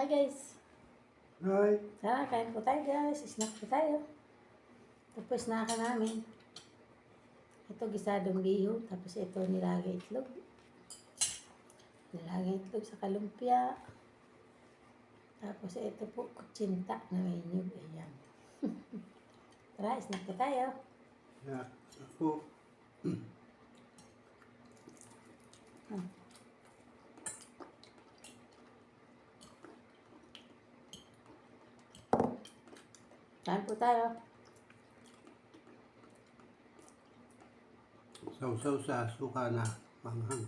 Hi guys! Hi. Tara, kain po tayo guys. Snack po tayo. Tapos na ka namin. Ito gisadong bihon. Tapos ito nilagay itlog. Nilagay itlog sa kalumpia. Tapos ito po kutsinta na may nyug. Ayan. Tara, snack po tayo. Ya, ako. Kain po tayo. Sausaw sa suka na manghang.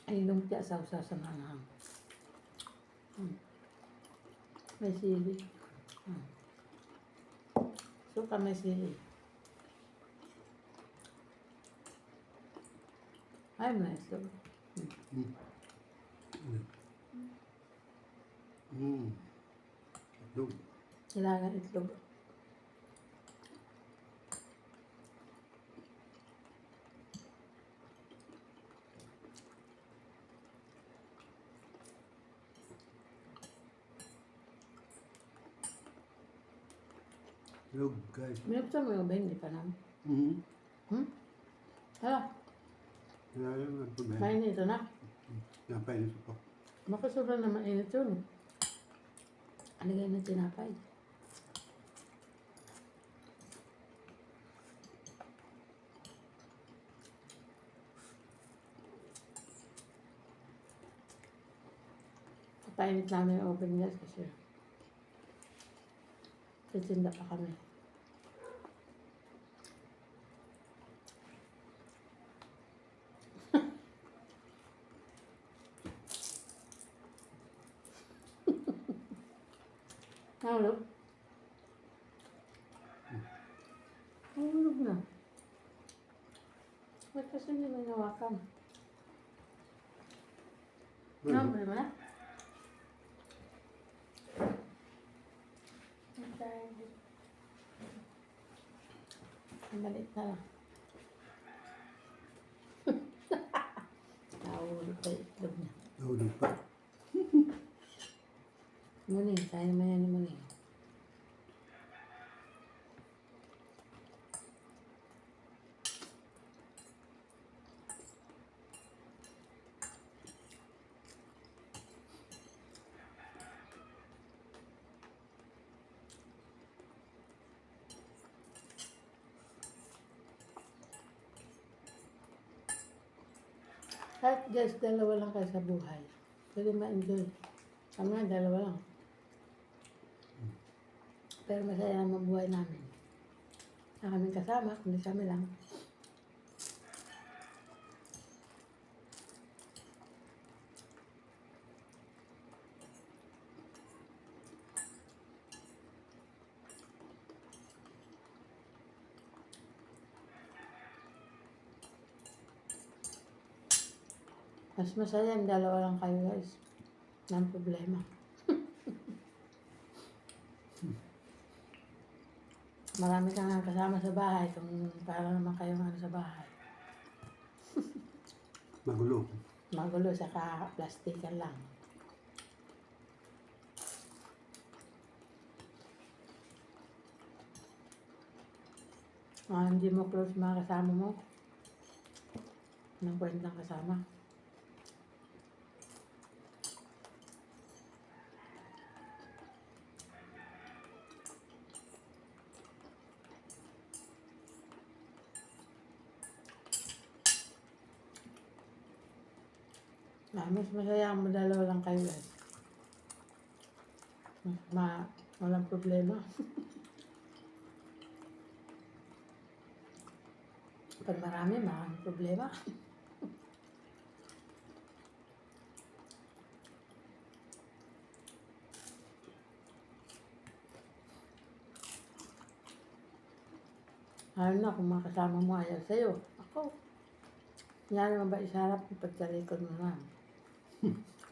Ay, lumpia sausaw sa manghang. May sili. Suka may sili. Ay, may itlog. Itlog. Nilagay itlog. Itlog, guys. Binuksan mo yung ba? Hindi pa naman. Hala, Kaya yung problema. mainit ito na. Napainis ako. Makasura na mainit yun. Alagay na tinapay. Papainit namin yung oven gas kasi titinda pa kami. Nahulog? Nahulog na. Ba't kasi hindi mo nawakan? Nahulog mo na? Ang malit na lang. Nahulog pa yung itlog niya. Nahulog pa. Muning, kaya naman yan ni Muning. Kahit guys, dalawa lang kayo sa buhay. Pwede ma-enjoy. Kami nga, dalawa lang. Pero masaya ang mabuhay namin. Na kaming kasama, kundi kami lang. Mas masaya ang dalawa lang kayo guys. Nang problema. Marami ka nga kasama sa bahay kung para naman kayo nga sa bahay. Magulo. Magulo saka plastikan lang. Hindi mo close mga kasama mo. Nang kwentang kasama. Mas masaya ang dalawa lang kayo guys. Walang problema. Pag maraming problema. Lalo na kung mga kasama mo ayaw sa'yo. Ako. Yan naman ba isarap kung pagkalikod mo na?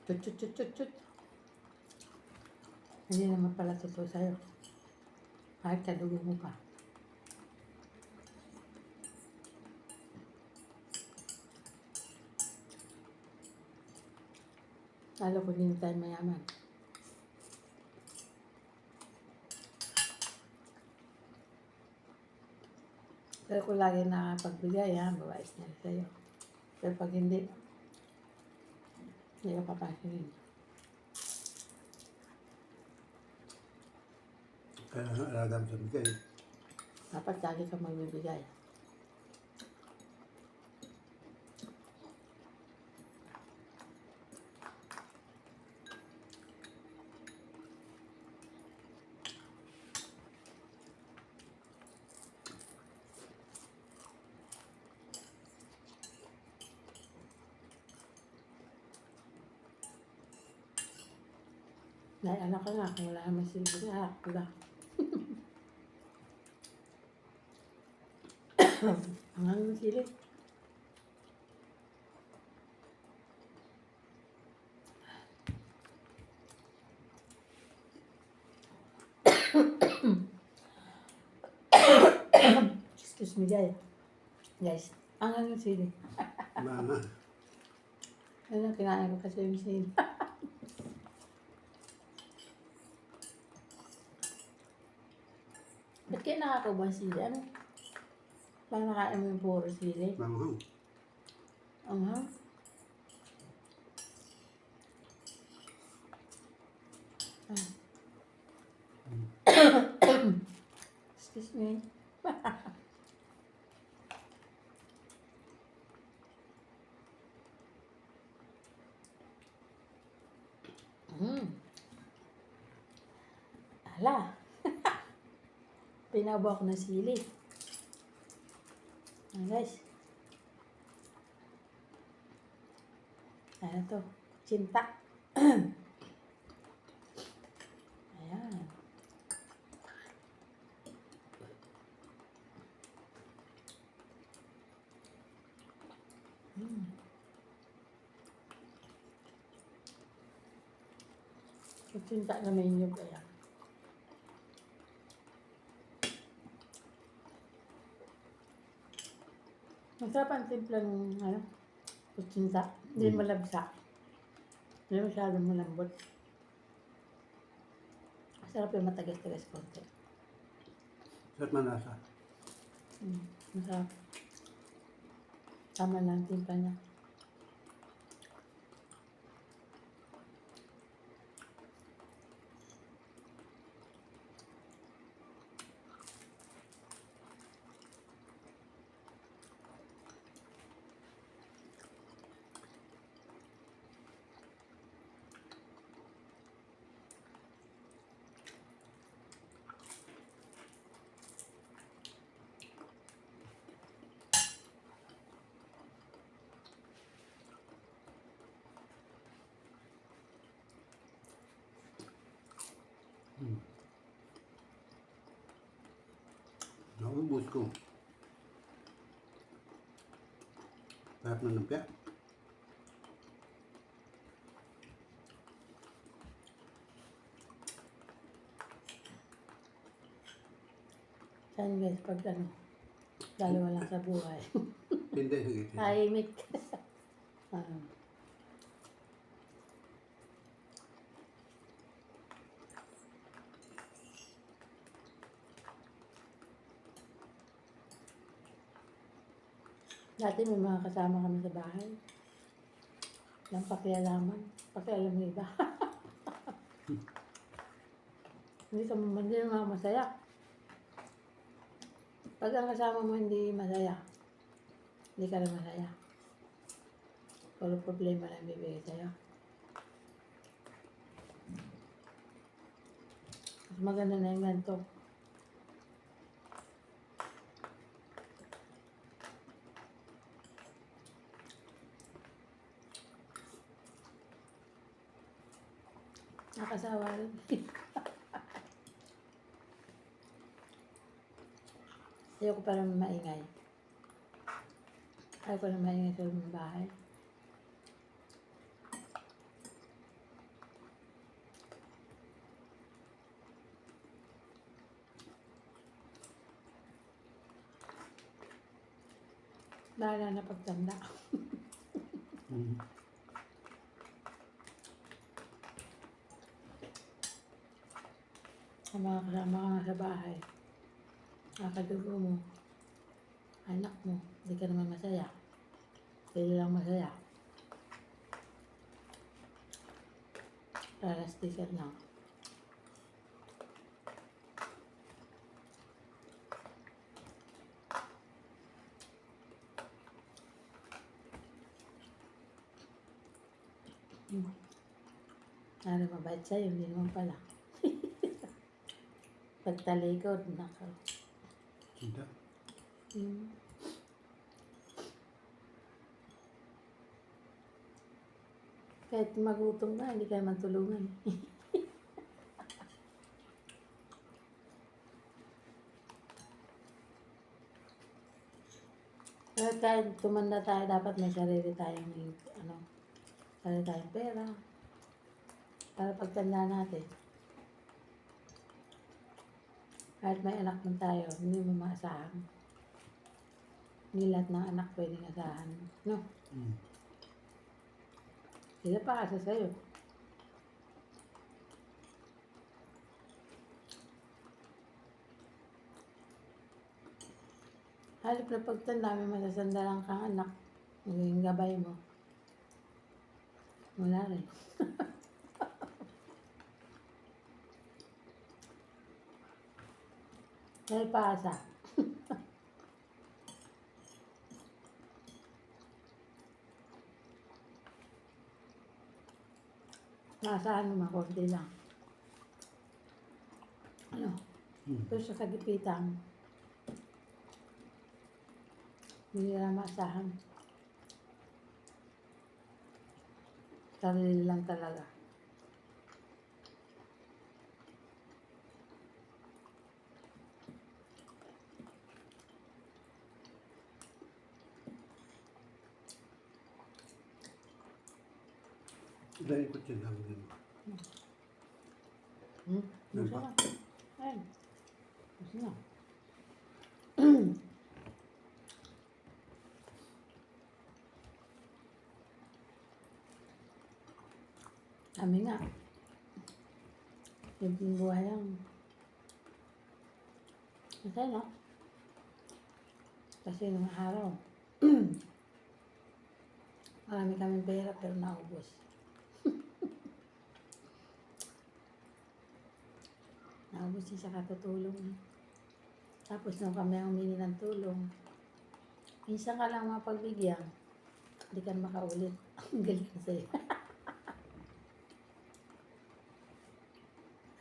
Chut, chut, chut, chut, chut. Hindi naman pala totoo sa'yo. Kahit kadugo mo pa. Lalo kung hindi tayo mayaman. Pero kung lagi nakapagbigay, ha, mabait niya sa'yo. Pero pag hindi ka papasinin. Kaya alaga mo sa bigay. Dapat lagi ka magbibigay. Dahil anak ka nga, kung wala naman silbi nga, wala. Ang hanggang sili. Excuse me, guys. Ang hanggang sili. Mga Ano, kinain ko kasi yung sili. Ba't kayo nakakabang sili? Ano? Parang nakain mo yung puro sili. manghang. Ang hang. Excuse me. Ala. Pinabaw ko ng sili. Guys. Ano to? Cinta. Ayan. Cinta na menu kaya. Masarap ang timpla ng kutsinta. Hindi malabsa. Hindi masyadong malambot. Masarap yung matagas-tagas konti. Sarap manasa. Masarap. Tama lang timpla niya. Naubos ko. Sarap na lumpia. Saan guys, pag dalawa lang sa buhay. Hindi, sige. Tahimik. Dati may mga kasama kami sa bahay. Lang pakialaman. Pakialam ng iba. Hindi naman masaya. Pag ang kasama mo hindi masaya, hindi ka rin masaya. Puro problema lang bibigay sa'yo. Mas maganda na yung ganito. Nakasawa rin. Ayoko parang maingay. Ayoko na maingay sa lumang bahay. Bahala na pagtanda. Sa mga kasama ka nga sa bahay, kakadugo mo, anak mo, hindi ka naman masaya. Sila lang masaya. Lalastikan lang. Ano mabait sa'yo, hindi naman pala. Pagtalikod, nako. Cinta. Kahit magutom ka, hindi ka naman tulungan. Pero kahit tumanda tayo, dapat may sarili tayong, sarili tayong pera. Para pagtanda natin. Kahit may anak man tayo, hindi mo maasahan. Hindi lahat ng anak pwedeng asahan. No? Sila pa asa sa'yo. Halip na pagtanda, may masasandalan kang anak. Yung gabay mo. Wala rin. Dahil paasa. Maasahan naman, konti lang. Ano? Pero sa kagipitan, hindi na maasahan. Sarili lang talaga. Dahil ko cinta mo din. Gusto na. Ayun. Gusto na. Kami nga. Simpleng buhay lang. Masaya no? Kasi nung araw, marami kaming pera pero naubos. Naubos din sa katutulong. Tapos nung kami ang humingi ng tulong, minsan ka lang mapagbigyan, hindi ka makaulit. Ang galing na sa'yo.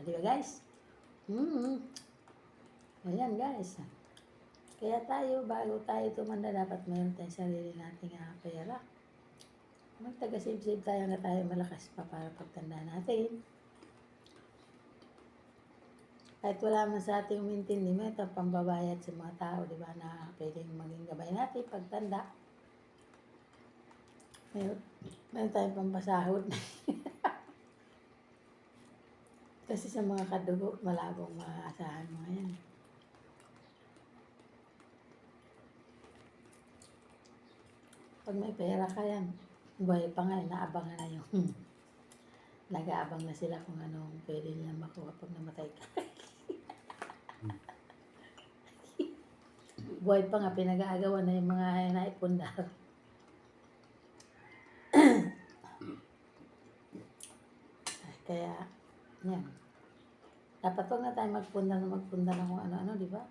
Di ba guys? Ayan guys. Kaya tayo, bago tayo tumanda, dapat mayroon tayong sarili nating pera. Magtaga-save-save tayo na tayo malakas pa para pagtanda natin. Kahit wala man sa ating umintindi, may ito pambabayad sa mga tao, di ba, na pwedeng maging gabay natin pagtanda. Meron tayong pampasahod. Kasi sa mga kadugo, malabong maasahan mo yan. Pag may pera ka yan, buhay pa nga, naabangan na yung nag-aabang na sila kung anong pwede nilang makuha pag namatay ka. Buhay pa nga, pinag-aagawan na yung mga naipundar. Kaya, yan. Dapat huwag na tayo magpundar ng kung ano-ano, di ba?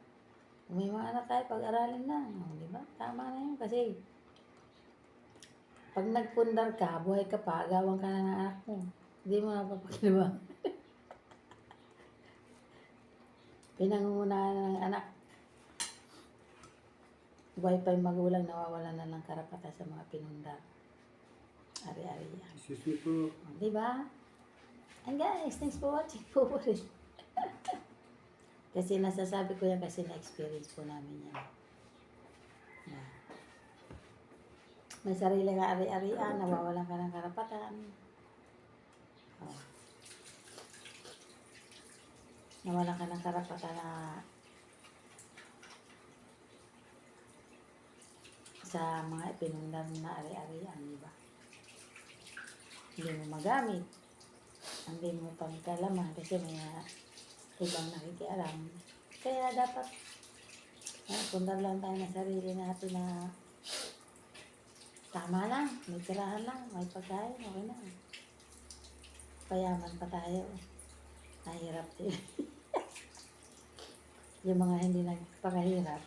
Kung may mga anak tayo, pag-aralin na. Di ba? Tama na yun kasi pag nagpundar ka, buhay ka pa, agawan ka na ng anak mo. Hindi mo napapakinabangan. Pinangungunahan na ng anak. Buhay pa yung magulang, nawawalan na ng karapatan sa mga pinundar. Ari-ari yan. Excuse me po. Di ba? And guys, thanks for watching po rin. Kasi nasasabi ko yan kasi na-experience po namin yan. Yeah. May sarili ka ari-arian, nawawalan ka ng karapatan. Oh. Nawalan ka ng karapatan na sa mga ipinundar na ari-arian, di ba? Hindi mo magamit. Hindi mo pagkalaman kasi may ibang nakikialam. Kaya dapat pundar lang tayo ng sarili natin na tama lang, may tirahan lang, may pagkain, okay na. Payaman pa tayo. Nahirap din. Yung mga hindi nagpakahirap,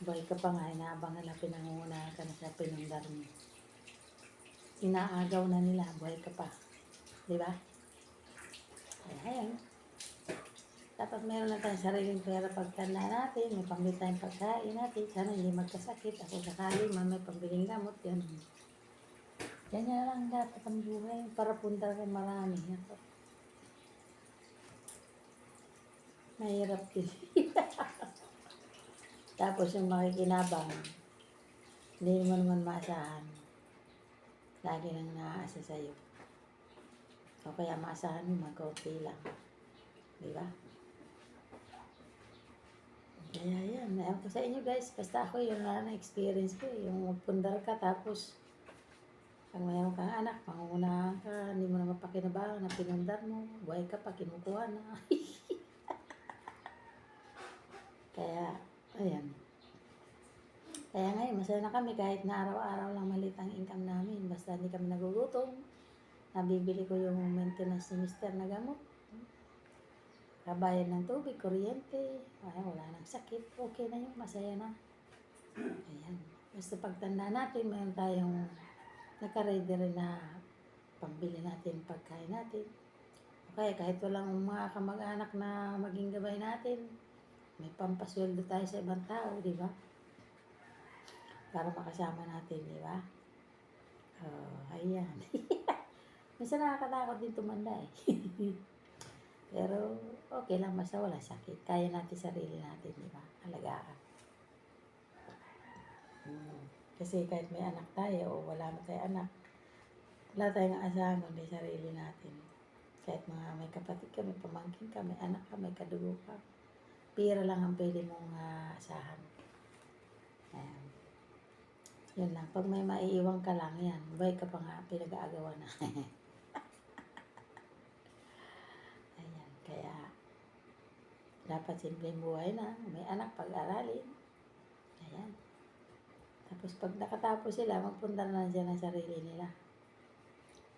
buhay ka pa nga, inaabang nila, pinangungunahan ka na sa pinundar mo. Inaagaw na nila, buhay ka pa. Di ba? Kaya ayan. Dapat meron na tayong sariling pera pagtanda natin, may pambili tayong pagkain natin, sana hindi magkasakit. Ako sakali, may pambiling gamot, yan. Ganyan lang dapat ang buhay para punta ka marami. Mahirap din. Tapos yung makikinabang, hindi naman maasahan. Lagi nang naaasa sa'yo. O kaya maasahan mo, magkaunti lang. Di ba? Kaya yan, ayan ko sa inyo guys. Basta ako yun na experience ko. Yung magpundar ka tapos pag mayroon kang anak, mangungunahan ka, hindi mo na mapakinabangan na pinundar mo. Buhay ka pa, kinukuha na. Kaya, ayan. Kaya ngayon, masaya na kami kahit na araw-araw lang maliit ang income namin. Basta hindi kami nagugutom. Nabibili ko yung maintenance ni Mr. na gamot. Kabayan ng tubig, kuryente. Ay, wala nang sakit. Okay na yun, masaya na. Ayan. Basta pagtanda natin, mayroon tayong naka-ready rin na pambili natin, pagkain natin. Okay, kahit walang mga kamag-anak na maging gabay natin, may pampasweldo tayo sa ibang tao, di ba? Para makasama natin, di ba? Ayan. Minsan nakakatakot din tumanda eh. Pero okay lang, basta wala sakit. Kaya natin sarili natin, di ba? Alagaan. Kasi kahit may anak tayo o wala na tayo anak, wala tayong asahan kundi sarili natin. Kahit mga may kapatid ka, may pamangkin ka, may anak ka, may kadugo ka. Pira lang ang pwede mong asahan. Ayan. Yun lang. Pag may maiiwan ka lang, yan. Buhay ka pa nga, pinag-aagawan na. Ayan. Kaya, dapat simpleng buhay na. May anak, pag-aralin. Ayan. Tapos pag nakatapos sila, magpunta na lang siya ng sarili nila.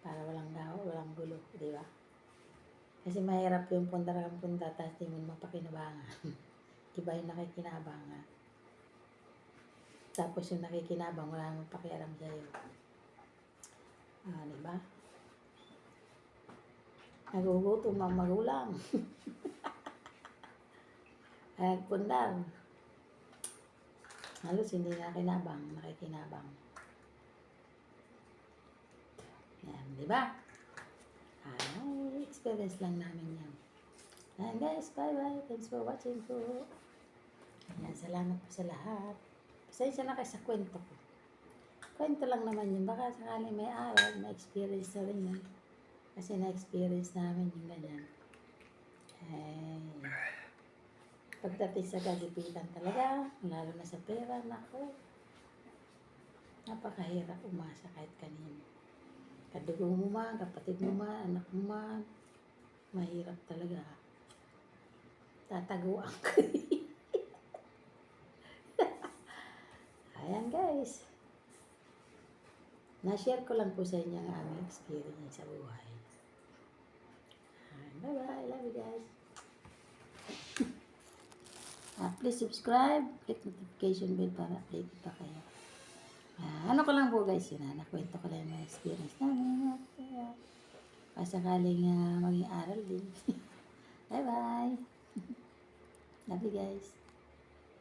Para walang gawa, walang gulo. Di ba? Kasi mahirap yung punta kang punta, tapos di mo mapakinabangan. Iba yung nakikinabangan. Tapos yung nakikinabang, wala namang pakialam sa'yo. Diba? Nagugutom ang magulang. Ay, nagpundar. Halos hindi nakinabang, nakikinabang. Yan, diba? Experience lang namin yan. Ayan guys, bye-bye. Thanks for watching po. Ayan, salamat po sa lahat. Pasensya na kayo sa kwento ko. Kwento lang naman yun. Baka sakali may aral, may experience na rin yun. Kasi na-experience namin yung ganyan. Pagdating sa kagipitan talaga, lalo na sa pera, naku. Napakahirap umasa kahit kanino. Kadugo mo man, kapatid mo man, anak mo man. Mahirap talaga. Tataguan ko. Ayan guys. Na-share ko lang po sa inyo ang aming experience sa buhay. Bye-bye. Love you guys. Please subscribe. Click notification bell para update pa kayo. Ano ko lang po guys yun. Nakwento ko lang yung experience namin. Pasakaling maging aral din. Bye-bye. Love you guys.